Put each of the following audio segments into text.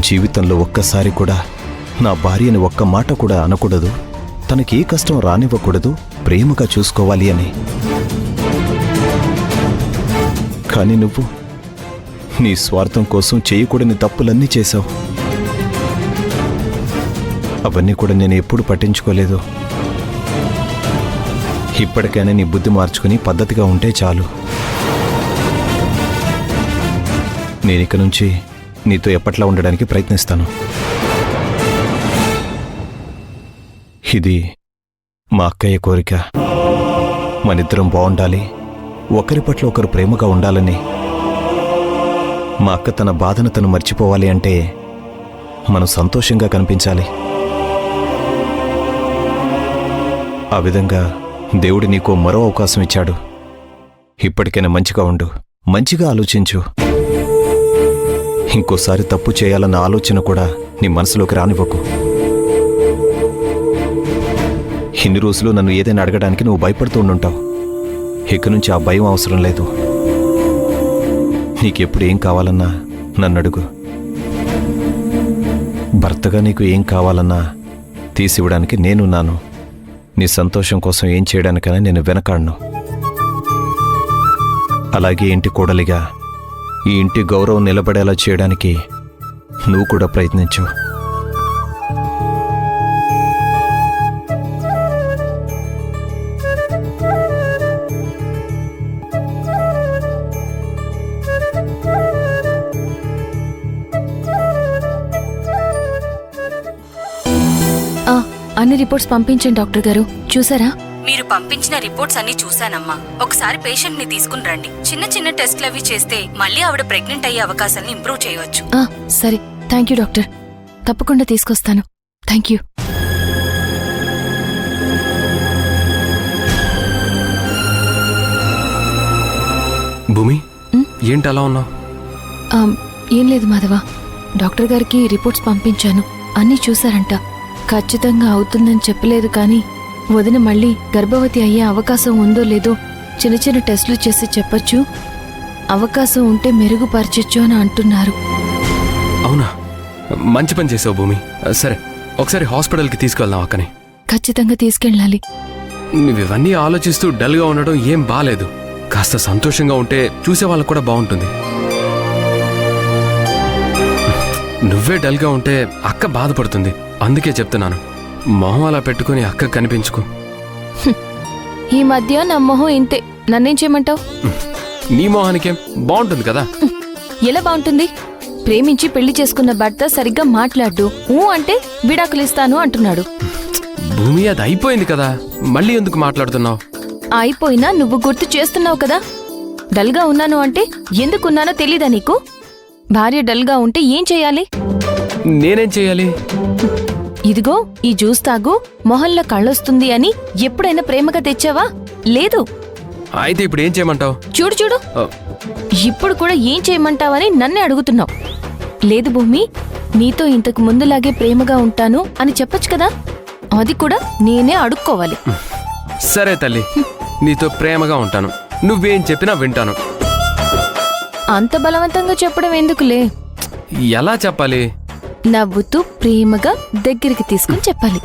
జీవితంలో ఒక్కసారి కూడా నా భార్యని ఒక్క మాట కూడా అనకూడదు, తనకి ఏ కష్టం రానివ్వకూడదు, ప్రేమగా చూసుకోవాలి అని. కానీ నువ్వు నీ స్వార్థం కోసం చేయకూడని తప్పులన్నీ చేశావు. అవన్నీ కూడా నేను ఎప్పుడు పట్టించుకోలేదు. ఇప్పటికైనా నీ బుద్ధి మార్చుకుని పద్ధతిగా ఉంటే చాలు. నేనిక నుంచి నీతో ఎప్పట్లా ఉండడానికి ప్రయత్నిస్తాను. ఇది మా అక్కయ్య కోరిక. మనిద్దరం బాగుండాలి, ఒకరి పట్ల ఒకరు ప్రేమగా ఉండాలని. మా అక్క తన బాధను తను మర్చిపోవాలి అంటే మనం సంతోషంగా కనిపించాలి. ఆ విధంగా దేవుడు నీకో మరో అవకాశం ఇచ్చాడు. ఇప్పటికైనా మంచిగా ఉండు, మంచిగా ఆలోచించు. ఇంకోసారి తప్పు చేయాలన్న ఆలోచన కూడా నీ మనసులోకి రానివ్వకు. ఇన్ని రోజులు నన్ను ఏదైనా అడగడానికి నువ్వు భయపడుతూ ఉండుంటావు. ఇక నుంచి ఆ భయం అవసరం లేదు. నీకెప్పుడు ఏం కావాలన్నా నన్ను అడుగు. భర్తగా నీకు ఏం కావాలన్నా తీసివ్వడానికి నేనున్నాను. నీ సంతోషం కోసం ఏం చేయడానికైనా నేను వెనకాడను. అలాగే ఇంటి కోడలిగా ఈ ఇంటి గౌరవం నిలబడేలా చేయడానికి నువ్వు కూడా ప్రయత్నించు. అన్ని రిపోర్ట్స్ పంపించండి డాక్టర్ గారు. చూసారా? మీరు పంపించిన రిపోర్ట్స్ అన్ని చూశానమ్మా. ఒకసారి పేషెంట్ ని తీసుకుని రండి. చిన్న చిన్న టెస్ట్లు అవి చేస్తే మళ్ళీ ఆవిడ ప్రెగ్నెంట్ అయ్యే అవకాశాన్ని ఇంప్రూవ్ చేయవచ్చు. సరే, థ్యాంక్ యూ డాక్టర్. తప్పకుండా తీసుకొస్తాను. Thank you. భూమి, ఏంటి అలా ఉన్నావు? ఏం లేదు మాధవ, డాక్టర్ గారికి రిపోర్ట్స్ పంపించాను. అన్నీ చూశారంట. ఖచ్చితంగా అవుతుందని చెప్పలేదు, కానీ వదిన మళ్ళీ గర్భవతి అయ్యే అవకాశం ఉందో లేదో చిన్న చిన్న టెస్టులు చేసి చెప్పొచ్చు, అవకాశం ఉంటే మెరుగుపరచొచ్చు అని అంటున్నారు. అవునా? మంచి పని చేసావు భూమి. సరే, ఒకసారి హాస్పిటల్కి తీసుకెళ్దాం అక్కని. ఖచ్చితంగా తీసుకెళ్ళాలి. నువ్వు ఇవన్నీ ఆలోచిస్తూ డల్గా ఉండడం ఏం బాలేదు. కాస్త సంతోషంగా ఉంటే చూసే వాళ్ళకు కూడా బాగుంటుంది. నువ్వే డల్గా ఉంటే అక్క బాధపడుతుంది. అందుకే చెప్తున్నాను, మొహం అలా పెట్టుకుని అక్క కనిపించుకో. ఈ మధ్య నా మొహం ఇంతే. నన్నేం చేయమంటావు? నీ మొహానికేం బాగుంటుంది కదా. ఎలా బాగుంటుంది? ప్రేమించి పెళ్లి చేసుకున్న భర్త సరిగ్గా మాట్లాడు, అంటే విడాకులిస్తాను అంటున్నాడు. భూమి, అది అయిపోయింది కదా, మళ్ళీ ఎందుకు మాట్లాడుతున్నావు? అయిపోయినా నువ్వు గుర్తు చేస్తున్నావు కదా. డల్గా ఉన్నాను అంటే ఎందుకున్నానో తెలీదా నీకు? భార్య డల్గా ఉంటే ఏం చెయ్యాలి? నేనేం చెయ్యాలి? ఇదిగో ఈ జ్యూస్ తాగు, మొహంలో కళ్ళొస్తుంది అని ఎప్పుడైనా ప్రేమగా తెచ్చావా? లేదు. అయితే ఇప్పుడు ఏం చేయమంటావు? చూడు చూడు, ఇప్పుడు కూడా ఏం చేయమంటావని నన్నే అడుగుతున్నావు. లేదు భూమి, నీతో ఇంతకు ముందులాగే ప్రేమగా ఉంటాను అని చెప్పొచ్చు కదా. అది కూడా నేనే అడుక్కోవాలి. సరే తల్లి, నీతో ప్రేమగా ఉంటాను. నువ్వేం చెప్పినా వింటాను. అంత బలవంతంగా చెప్పడం ఎందుకులే. ఎలా చెప్పాలి? నవ్వుతూ ప్రేమగా దగ్గరికి తీసుకుని చెప్పాలి.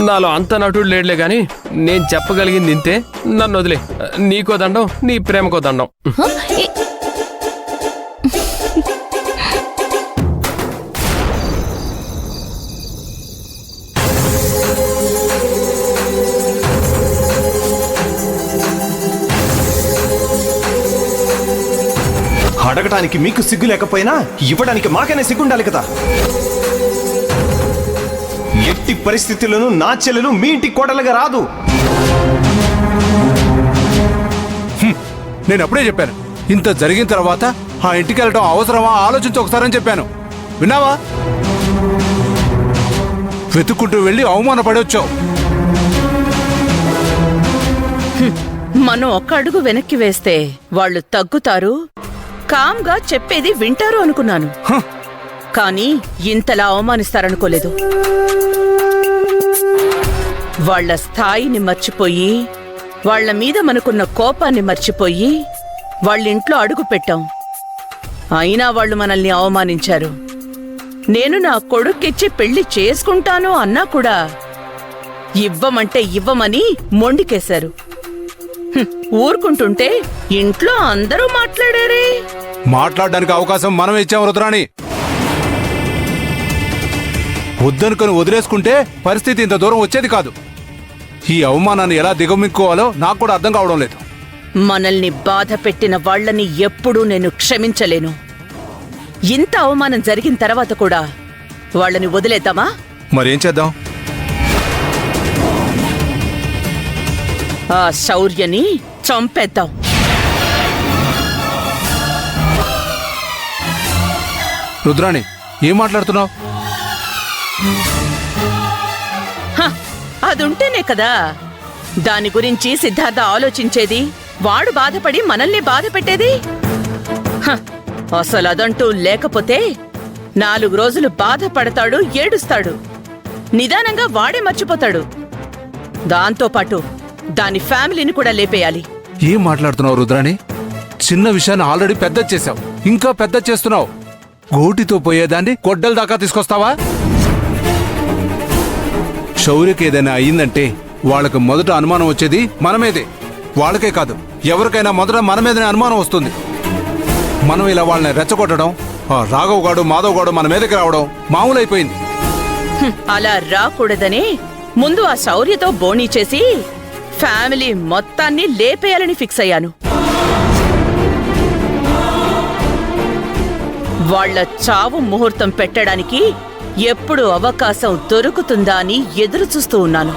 నాలో అంత నటుడు లేడులే గాని నేను చెప్పగలిగింది ఇంతే. నన్ను వదిలే. నీకో దండం, నీ ప్రేమకో దండం. అడగటానికి మీకు సిగ్గు లేకపోయినా ఇవ్వడానికి మాకైనా సిగ్గుండాలి కదా. ఎట్టి పరిస్థితుల్లోనూ నా చెల్లెలు మీ ఇంటి కోడలుగా రాదు. నేను అప్పుడే చెప్పాను, ఇంత జరిగిన తర్వాత ఆ ఇంటికి వెళ్ళటం అవసరమా ఆలోచించి ఒకసారని చెప్పాను. విన్నావా? వెతుక్కుంటూ వెళ్ళి అవమానపడొచ్చావు. మనం ఒక్క అడుగు వెనక్కి వేస్తే వాళ్ళు తగ్గుతారు, కామ్గా చెప్పేది వింటారు అనుకున్నాను. కానీ ఇంతలా అవమానిస్తారనుకోలేదు. వాళ్ల స్థాయిని మర్చిపోయి, వాళ్ల మీద మనకున్న కోపాన్ని మర్చిపోయి వాళ్ళింట్లో అడుగు పెట్టాం. అయినా వాళ్ళు మనల్ని అవమానించారు. నేను నా కొడుక్కిచ్చి పెళ్లి చేసుకుంటాను అన్నా కూడా ఇవ్వమంటే ఇవ్వమని మొండికేశారు. ఊరుకుంటుంటే ఇంట్లో అందరూ మాట్లాడారే. మాట్లాడడానికి అవకాశం మనం ఇచ్చాం రుద్రాణి. వద్దనుకొని వదిలేసుకుంటే పరిస్థితి ఇంత దూరం వచ్చేది కాదు. ఈ అవమానాన్ని ఎలా దిగమించుకోవాలో నాకు కూడా అర్థం కావడం లేదు. మనల్ని బాధ పెట్టిన వాళ్ళని ఎప్పుడూ నేను క్షమించలేను. ఇంత అవమానం జరిగిన తర్వాత కూడా వాళ్ళని వదిలేద్దామా? మరేం చేద్దాం? ఆ శౌర్యని చంపేద్దాం. రుద్రాణి, ఏం మాట్లాడుతున్నావు? అదుంటేనే కదా దాని గురించి సిద్ధార్థ ఆలోచించేది, వాడు బాధపడి మనల్ని బాధ పెట్టేది. అసలు అదంటూ లేకపోతే 4 రోజులు బాధపడతాడు, ఏడుస్తాడు. నిదానంగా వాడే మర్చిపోతాడు. దాంతోపాటు దాని ఫ్యామిలీని కూడా లేపేయాలి. ఏం మాట్లాడుతున్నావు రుద్రాణి? చిన్న విషయాన్ని ఆల్రెడీ పెద్ద చేశావు, ఇంకా పెద్ద చేస్తున్నావు. గోటితో పోయేదాన్ని గొడ్డల దాకా తీసుకొస్తావా? శౌర్యకి ఏదైనా అయ్యిందంటే వాళ్ళకి మొదట అనుమానం వచ్చేది మనమేదే. వాళ్ళకే కాదు, ఎవరికైనా మొదట మన మీదనే అనుమానం వస్తుంది. మనం ఇలా వాళ్ళని రెచ్చగొట్టడం, ఆ రాఘవ్ గాడు మాధవ్ గాడు మన మీదకి రావడం మామూలైపోయింది. అలా రాకూడదని ముందు ఆ శౌర్యతో బోణీ చేసి ఫ్యామిలీ మొత్తాన్ని లేపేయాలని ఫిక్స్ అయ్యాను. వాళ్ల చావు ముహూర్తం పెట్టడానికి ఎప్పుడు అవకాశం దొరుకుతుందా అని ఎదురు చూస్తూ ఉన్నాను.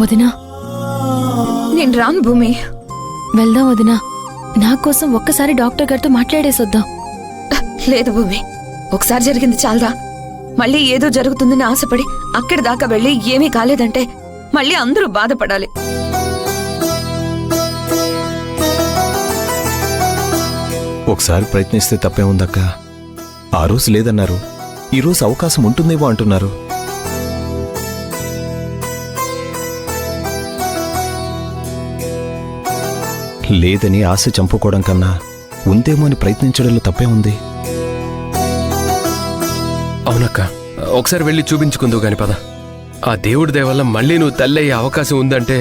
వదినా, నేను రాను భూమి. వెళ్దాం వదినా. నా కోసం ఒక్కసారి డాక్టర్ గారితో మాట్లాడేసొద్దాం. లేదు భూమి, ఒకసారి జరిగింది చాలదా? మళ్ళీ ఏదో జరుగుతుందని ఆశపడి అక్కడి దాకా వెళ్ళి ఏమీ కాలేదంటే మళ్ళీ అందరూ బాధపడాలి. ఒకసారి ప్రయత్నిస్తే తప్పే ఉందక్క. ఆ రోజు లేదన్నారు, ఈరోజు అవకాశం ఉంటుందేమో అంటున్నారు. లేదని ఆశ చంపుకోవడం కన్నా ఉందేమో అని ప్రయత్నించడంలో తప్పే ఉంది. అవునక్క, ఒకసారి వెళ్ళి చూపించుకుందువు గాని పద. ఆ దేవుడి దయ వల్ల మళ్ళీ నువ్వు తల్లయ్యే అవకాశం ఉందంటే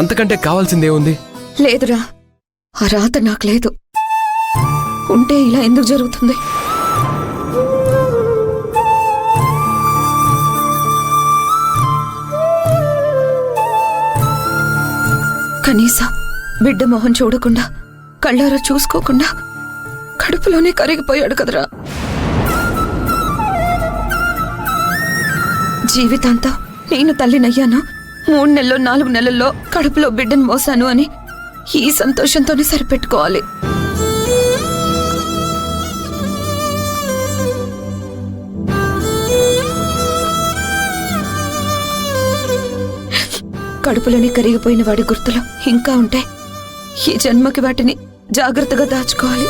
అంతకంటే కావాల్సిందేముంది? లేదురా, ఆ రాత నాకు లేదు. ఉంటే ఇలా ఎందుకు జరుగుతుంది? కనీసం బిడ్డ మొహం చూడకుండా, కళ్ళారా చూసుకోకుండా కడుపులోనే కరిగిపోయాడు కదరా. జీవితాంతం నేను తల్లినయ్యాను, 3 నెలల్లో 4 నెలల్లో కడుపులో బిడ్డను మోసాను అని ఈ సంతోషంతోనే సరిపెట్టుకోవాలి. కడుపులోనే కరిగిపోయిన వాడి గుర్తులు ఇంకా ఉంటే ఈ జన్మకి వాటిని జాగ్రత్తగా దాచుకోవాలి.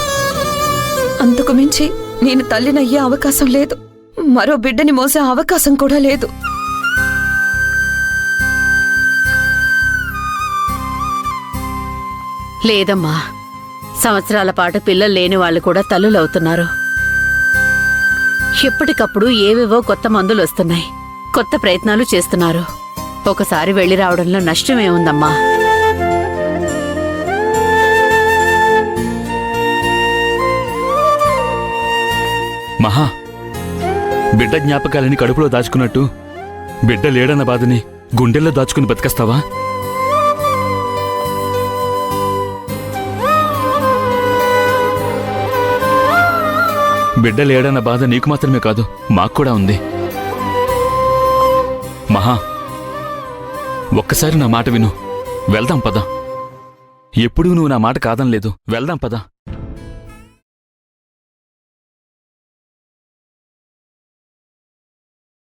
అంతకు మించి నేను తల్లినయ్యే అవకాశం లేదు, మరో బిడ్డని మోసే అవకాశం కూడా లేదు. లేదమ్మా, సంవత్సరాల పాటు పిల్లలు లేని వాళ్ళు కూడా తల్లులవుతున్నారు. ఎప్పటికప్పుడు ఏవేవో కొత్త మందులు వస్తున్నాయి, కొత్త ప్రయత్నాలు చేస్తున్నారు. ఒకసారి వెళ్లి రావడంలో నష్టమేముందమ్మా? మహా, బిడ్డ జ్ఞాపకాలని కడుపులో దాచుకున్నట్టు బిడ్డ లేడన్న బాధని గుండెల్లో దాచుకుని బతికేస్తావా? బిడ్డ లేడన్న బాధ నీకు మాత్రమే కాదు, మాకు కూడా ఉంది. మహా, ఒక్కసారి నా మాట విను, వెళ్దాం పద. ఎప్పుడూ నువ్వు నా మాట కాదనలేదు, వెళ్దాం పద.